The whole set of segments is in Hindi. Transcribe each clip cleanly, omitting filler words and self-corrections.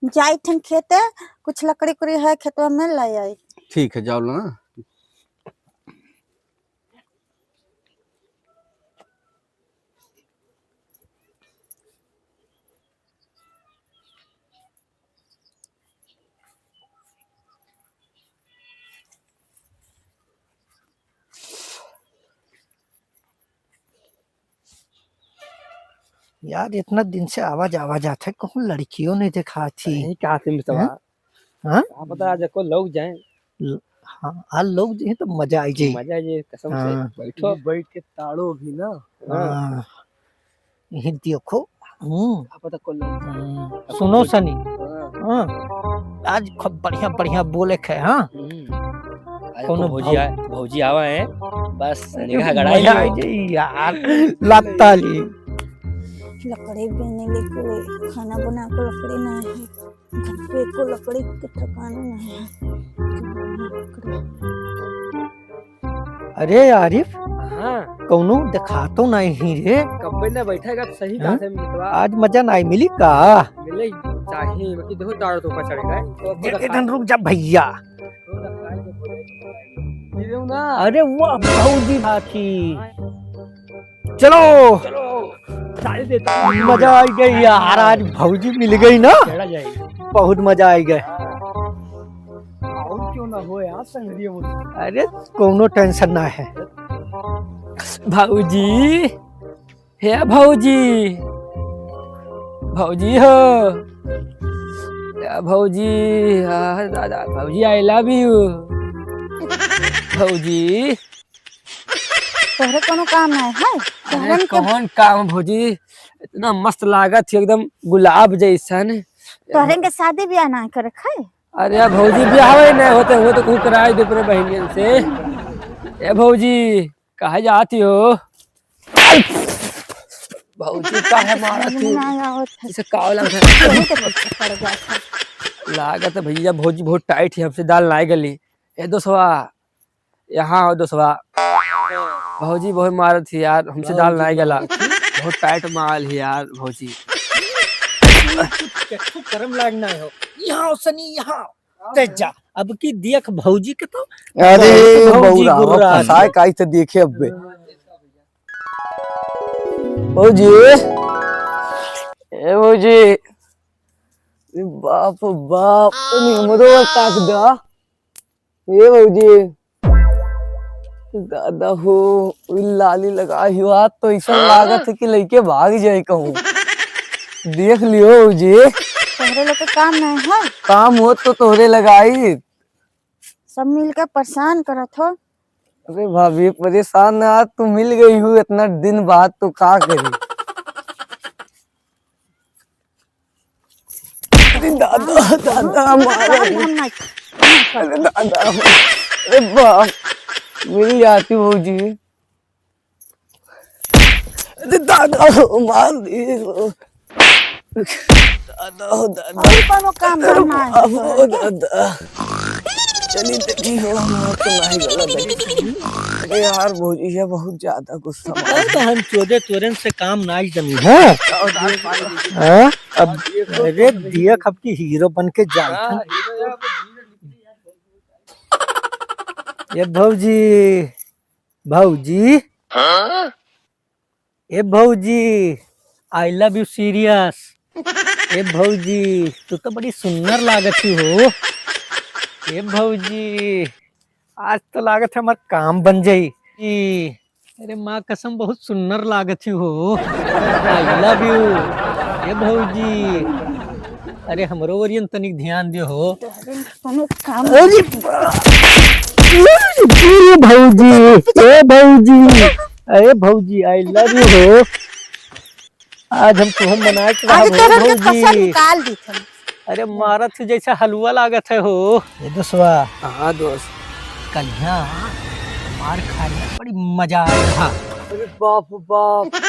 जाई थन खेते, कुछ लकड़ी उकड़ी है खेतवा में ले आई। ठीक है जाओ ना। यार इतना दिन से आवाज आवाज आता है, कहूँ लड़कियों ने देखा थी। नहीं कहा थी मिस्तवा। हाँ क्या पता आज को लोग जाएं। हाँ आज लोग जो है तो मजा आई जाए। मजा ये कसम से हाँ। बैठो बैठ के ताड़ो भी ना। हाँ यही देखो। क्या पता को लोग। सुनो सनी, हाँ। हाँ आज खूब बढ़िया बढ़िया बोले खे। हाँ आज कोनो को भौजी आवा है, बस निगाह मजा गड़ाई आई जाए यार। लगता ली लकड़ी बेने ले कोई खाना बना को लकड़ी ना है, घर पे को लकड़ी के ठिकाना ना है। अरे आरिफ, हाँ कौनो देखा तो नहीं रे। कब्बे ने बैठेगा तो सही हाँ? बात है मिस्तवा। आज मजा नहीं मिली का। मिले चाहिए बाकी देखो ताड़ तो ऊपर चढ़ेगा तो इधर रुक जा भैया। ना। अरे वाह भौजी थी। चलो चलो साड़ी देता हूँ। मजा आई गई यार, आज भौजी मिल गई ना, चढ़ा जाएगी। बहुत मजा आई गई। और क्यों ना हो यार संगरिया वो। अरे कोनो टेंशन ना है। भाऊजी हे भाऊजी, भाऊजी हो या भाऊजी। हाँ दादा भाऊजी आई लव यू भाऊजी। तोहरे कोनो काम ना है? अरे कौन काम भौजी, इतना मस्त लागत थी एकदम गुलाब जैसन। तोहरे के शादी ब्याह ना कर रखा है? अरे यार भौजी ब्याह नहीं होते हुए तो खूब कराए दो अपने बहनियन से। ए भौजी कहा जाती हो? भौजी काहे मारत थी? इसे काव लागत है भैया भौजी बहुत टाइट है, हमसे दाल लाई गली। ए दोस्तवा यहाँ हो दोस्तवा, भौजी बहुत मारत थी यार, हमसे दाल लाई गला। बहुत टाइट माल है यार भौजी। कर्म लागना हो यहाँ सनी, यहाँ तेज जा। अब की देख भौजी के तो। अरे भौजी बौरा गुर्रा फसाए काई से देखे अब्बे। भौजी ए भौजी, बाप बाप निमरो ताक दा। ए भौजी दादा हो लाली लगा हुआ तो ऐसा लागत है कि लड़के भाग जाए कहूँ। देख लियो भौजी, तोहरे लोग के काम नहीं है? काम हो तो तोहरे लगाई। सब मिलकर परेशान करत हो। अरे भाभी परेशान ना, आज तू मिल गई हूँ इतना दिन बाद तो का करी। अरे दादा दादा मारा। अरे दादा, अरे बाप मिल जाती भौजी। अरे दादा मार दी। दादा हो दादा, और कोनो काम ना है? हो दादा चली देखी हो हमारा तो नहीं गला देखी। अरे यार भौजी है बहुत ज्यादा गुस्सा तो हम चौदह तुरंत से काम नाच जमी है। हाँ? अब अरे देख अब की हीरो बन के जाए। ये भौजी, भौजी ए भौजी आई लव यू सीरियस। ए भौजी तू तो बड़ी सुंदर लागत हो। ए भौजी आज तो लागत है हमार काम बन जाई। अरे माँ कसम बहुत सुंदर लागत हो। आई लव यू ए भौजी। अरे हमरो ओरियन तनिक ध्यान दियो हो। कोनो काम अरे भौजी, ए भौजी, अरे भौजी आई लव यू हो। आज हम तुम बनाए आज तोहरे के कसम निकाल दी थन। अरे मारत से जैसा हलवा लागत है हो। ये दोस्तवा हाँ दोस्त, कल यहाँ मार खाने बड़ी मजा आ रहा। अरे बाप बाप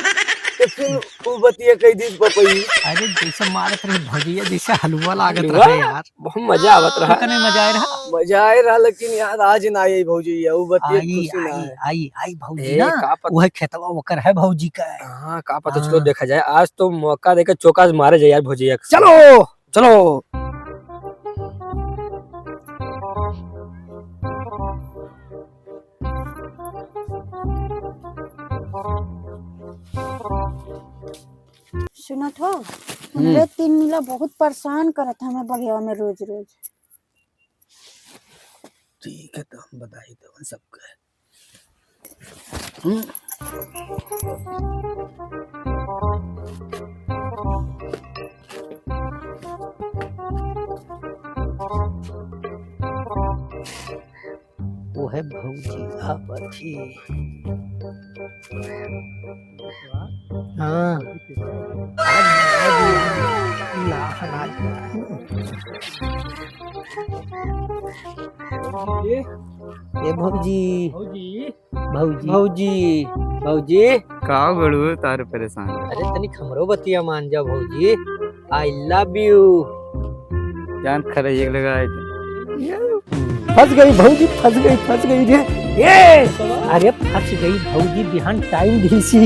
तो फिर वो बतिया कई दिन पपई। अरे जैसे मारत रही भजिया जैसा हलवा लागत रहा यार। बहुत मजा आवत रहा। कने मजा आ रहा। मजा आए रहा लेकिन यार आज ना आई भौजी है वो बतिया आई खुशी ना आई है। आई आई भौजी ए, ना, का पता- वह खेतवा वकर है भौजी का। हाँ का पता, चलो देखा जाए आज तो मौका देकर चौका मारे जाए यार भौजी। चलो चलो सुनत हो हमरे तीन मिला बहुत परेशान करत हमें बगिया में रोज रोज। ठीक है तो हम बधाई दो सबके। वो है भौजी आपथी। हाँ ये भौजी भौजी भौजी भौजी भौजी का बड़ू तार परेशान। अरे तनी खमरो बतिया मान जा भौजी। I love you. जान खरा एक लगा फंस गई भौजी, फंस गई रे। ये अरे फंस गई भौजी, बिहान टाइम दी सी।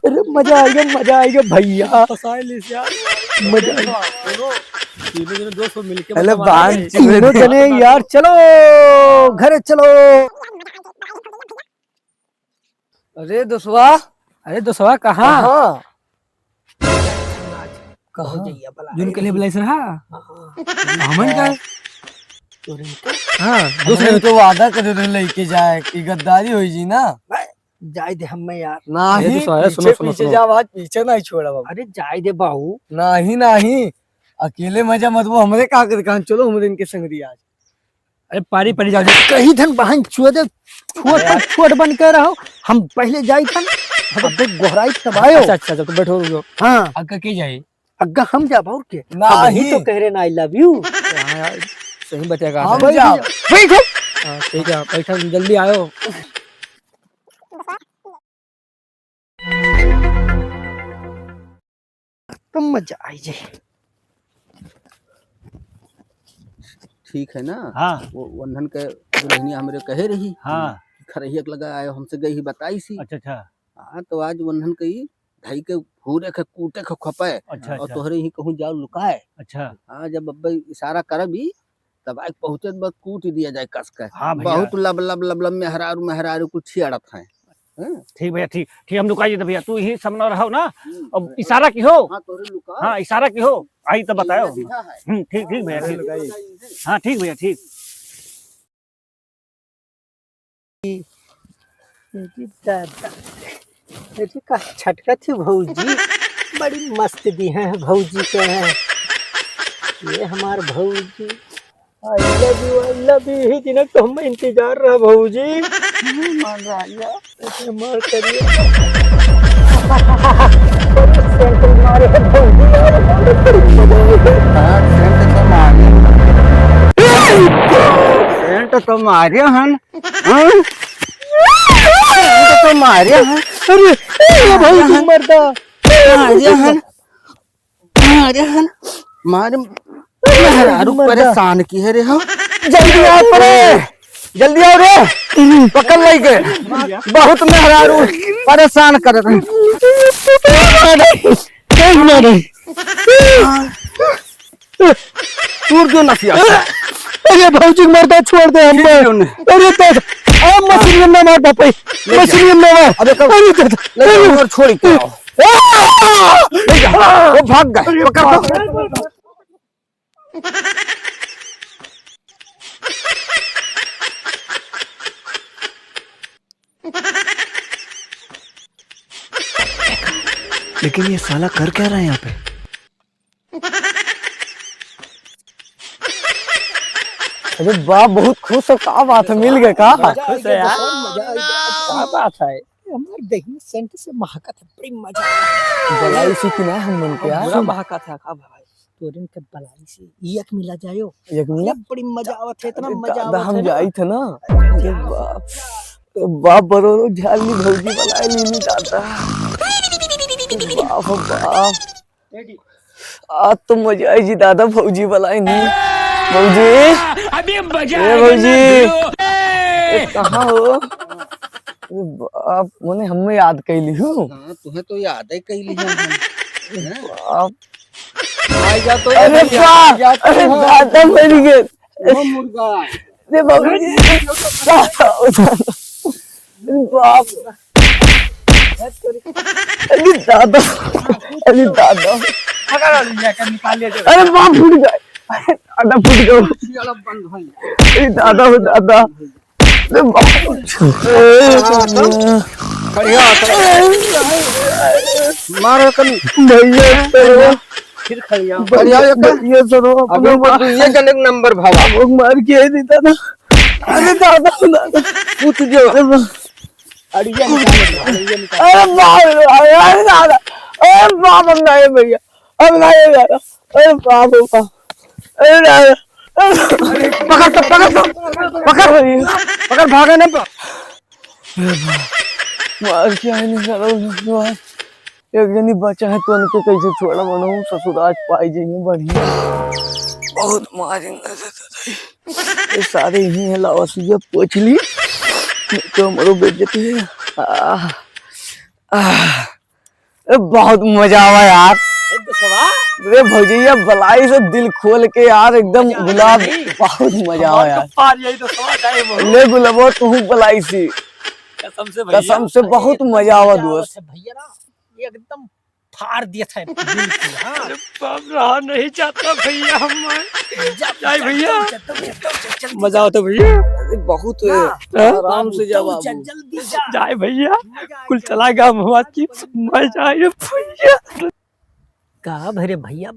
अरे मजा आएगा भैया। मजा अरे बांध तीनों जने यार, चलो घरे चलो। अरे दोस्तवा कहाँ जुन के लिए बुलाई सर। हमन का हाँ दूसरे तो वादा करे रहे लेके जाए कि गद्दारी होई जी ना। जाए दे हमें यार। नहीं पीछे जा, बात पीछे नहीं छोड़ा बाबू। अरे जाए दे बाबू। नहीं अकेले मजा मत वो हमरे का कर कहां। चलो हमरे इनके संग दिया। अरे पारी जा कहीं धन बहन छोट बन कर रहो। हम पहले जाई थन अब गोहराई तबायो। अच्छा तो बैठो रुको। हाँ अग्गा के जाई अग्गा हम जा और के नहीं तो कह रहे ना आई लव यू। सही बतेगा। हम जाओ। बैठो ठीक है बैठो जल्दी आयो। तुम मजा आई जे। ठीक है ना। हाँ वो वंधन के दुल्हनिया हमरे कहे रही। हाँ खरहियक लगा आयो हमसे गई ही बताई सी। अच्छा हाँ तो आज वंधन कही ढाई के फूरे के कूटे के खपे अच्छा और तोहरे ही कहूँ जाओ लुकाए। अच्छा हाँ जब अब्बा इशारा करबी तब आग पहुंचे बस कूट दिया जाए कस के। हाँ भैया। बहुत लब मेहरारू कुछ अड़त है। ठीक भैया ठीक हम लुकाइए तो भैया तू ही सामने रहो ना। अब इशारा की हो। हाँ तोरे लुका। हाँ इशारा की हो आई तो बताओ। सीधा है। ठीक भैया ठीक। हाँ ठीक भैया ठीक। का छटका थी भौजी, बड़ी मस्त दी है भौजी के हैं। ये हमार भौजी आई लव यू ही दिन तो हम इंतजार रहा भौजी। मान राजा मार करिए। मारे भौजी सेंट तो मारे हन। तो मारे हन। अरे भौजी मरदा मारे मेहरारू परेशान की है रे। हो जल्दी आओ रे। पकड़ लाई के बहुत मेहरारू परेशान कर रहे। क्यों नसिया। अरे भौजी मरदा छोड़ दे हमको। अरे तो मशीन में मार पापा मशीन में मार। अरे छोड़ के वो भाग गए। पकड़ लेकिन ये साला कर क्या रहा है यहाँ पे? अरे बाप बहुत खुश हो। का बात है मिल गए का। खुश है यार। क्या बात है हमारे दही सेंट से महकत है बड़ी मजा। बलाई सी कि ना हम मन के यार। महका था का भाई तोरिन के बलाई से एक मिला जायो। एक मिला बड़ी मजा आवत है। इतना मजा दादा आवत हम है जाई थे ना। अरे बाप बरोरो झाली भौजी बलाई लीनी दादा। बाप आज तो मजा आई जी दादा। भौजी बलाई नहीं। भौजी अभी भौजी कहाँ हो। आप मने हमें याद कैली हूँ। तुम्हें तो याद है कैली है। आप आई जा तो अरे बाप अरे दादा मर गए। मुर्गा अरे बाबूजी बाप अरे दादा अरे दादा अरे बाप फूट गए अरे दादा फूट गए अरे दादा हो दादा अरे बाप मारो कमी भैया सरो फिर खड़िया भैया सरो अबे ये गलत नंबर भावा वो मार के देता ना अरे दादा हो दादा पूछ दियो अरे बाप अरे दादा अरे बाप हम नहीं भैया हम नहीं दादा अरे बाप हो बाप अरे दादा पकड़ भागा ना मार के आए नहीं सारा ससुराल एक जनी बचा है तो उनके कैसे छोड़ा बनाऊं ससुराल पाई जाइए बढ़िया बहुत मारेंगे ये सारे यही है लावासिया पोछ ली तो हमारो बेइज्जती है बहुत मजा आवा यार अरे भौजैया बलाई से दिल खोल के यार एकदम गुलाब बहुत मजा आवा यार ले गुलाबो तू बलाई सी कसम से बहुत मजा आवा दोस्त भैया ना ये एकदम फाड़ दिया था बिल्कुल। हाँ रहा नहीं चाहता भैया हम जाए भैया मजा आता भैया बहुत आराम से जाओ जल्दी जाए भैया कुल चला गया महुआ की मजा आए भैया कहा भरे भैया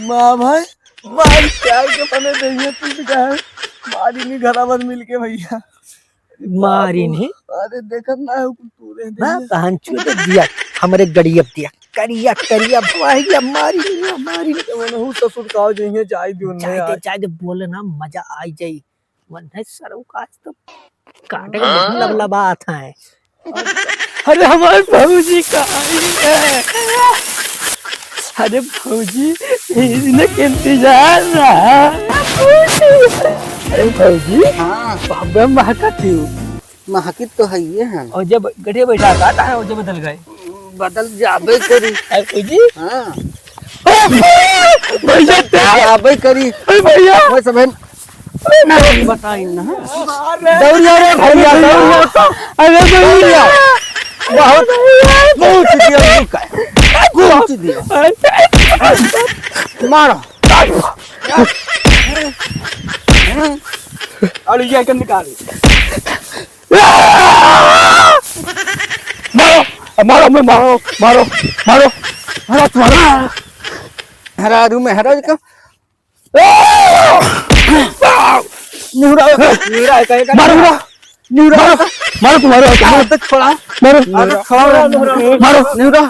माँ भाई मार प्यार के बने दहिए तू क्या है मारी नहीं घरावर मिलके भैया मारी नहीं अरे देखत ना है तू रे ना कहां चुते दिया हमारे गड़ियब दिया करिया करिया भैया मारी नहीं मनहु ससुर काव जइए जाई दियो ने चाय दे बोले ना मजा आई जाई मन है सरऊ का आज तो काटे का लबलबा आता है अरे हमारे भौजी का आई है अरे भौजी इन्हें इंतजार रहा अरे भौजी हाँ बाबा महका थी महकित तो है ये है और जब गड्ढे बैठा था और जब बदल गए बदल जाबे करी अरे भौजी हाँ भैया जाबे करी भैया वो सब बताई ना दौड़िया रे भैया दौड़िया अरे भैया बहुत दिया बहुत दिया मारो अरे ये कर निकाल मारो मैं मारो मारो मारो मारो तुम्हारा हरा रू में हरा का निहुरा मारो निहुरा मारो तुम्हारे तक छोड़ा मारो मारो निहुरा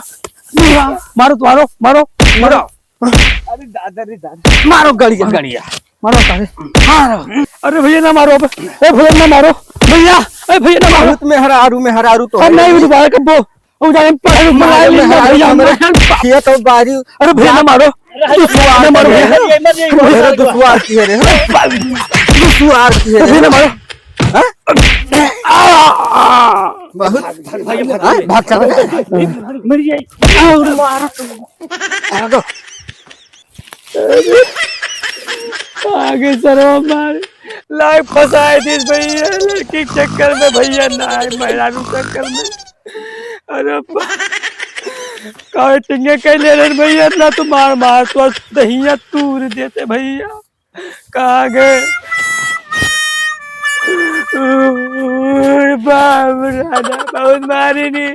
मारो तुम्हारो मारो मारो अरे दादा मारो गड़िया मारो सारे मारो अरे भैया ना मारो ए भैया ना मारो भैया ए भैया ना मारो में हरा आरू तो हम नहीं दोबारा कब वो जाने पढ़े भैया ये तो बारी अरे भैया ना मारो ना मारो मेरा दुश्वार की है रे दुश्वार की है भैया ना मारो बहुत भाग चला मर जाए मारो आगे सरो मार लाइफ फंसाए थी भैया लड़की के चक्कर में भैया ना महिलाओं चक्कर में अरे काटेंगे कैले रे भैया ना तो मार तो दहिया तूर देते भैया कहाँ गए बाप राजा बहुत मारी नहीं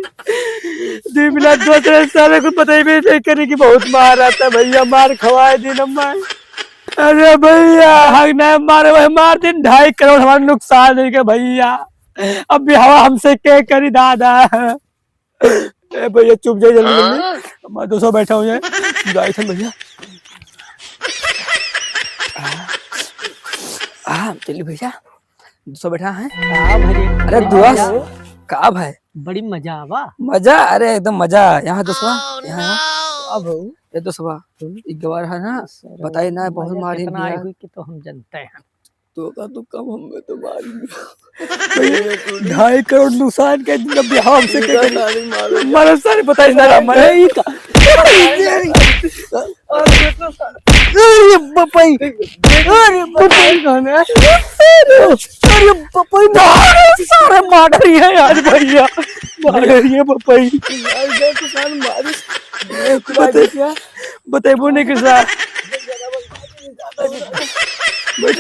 2 मिनट 2 साल को पता ही नहीं करे कि बहुत मार आता भैया मार खवाए दिन मार अरे भैया हक नहीं मारे वही मार दिन 2.5 करोड़ हमारा नुकसान है के भैया अब भी हवा हमसे क्या करी दादा ए भैया चुप जाइए जल्दी हमारे 200 बैठा हो जाए जाए थे भैया चलिए भैया 200 बैठा है अरे दुआ का भाई बड़ी मजा आवा मजा अरे एकदम मजा यहाँ 200 यहाँ अब ये 200 एक गवार है ना बताइए ना बहुत मारी कि तो हम जानते हैं तो का तो कम हमें तो मारी 2.5 करोड़ नुकसान के बिहार हमसे मारा सारे बताइए ना हमारे पपई अरे पपई खाना अरे पपई सारे मार रही है आज भैया, मार रही है पपई। बताइबो नहीं कैसा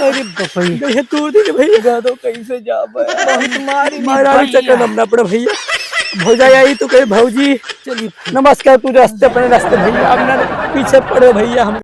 अरे पपई भैया तू दे भैया तो कैसे जा बहुत मारी महाराज चक्कर नमना पड़ा भैया। भौजाई आई तो कहे भौजी चलिए नमस्कार, तू रास्ते अपने रास्ते भैया, अब ना पीछे पड़े भैया हम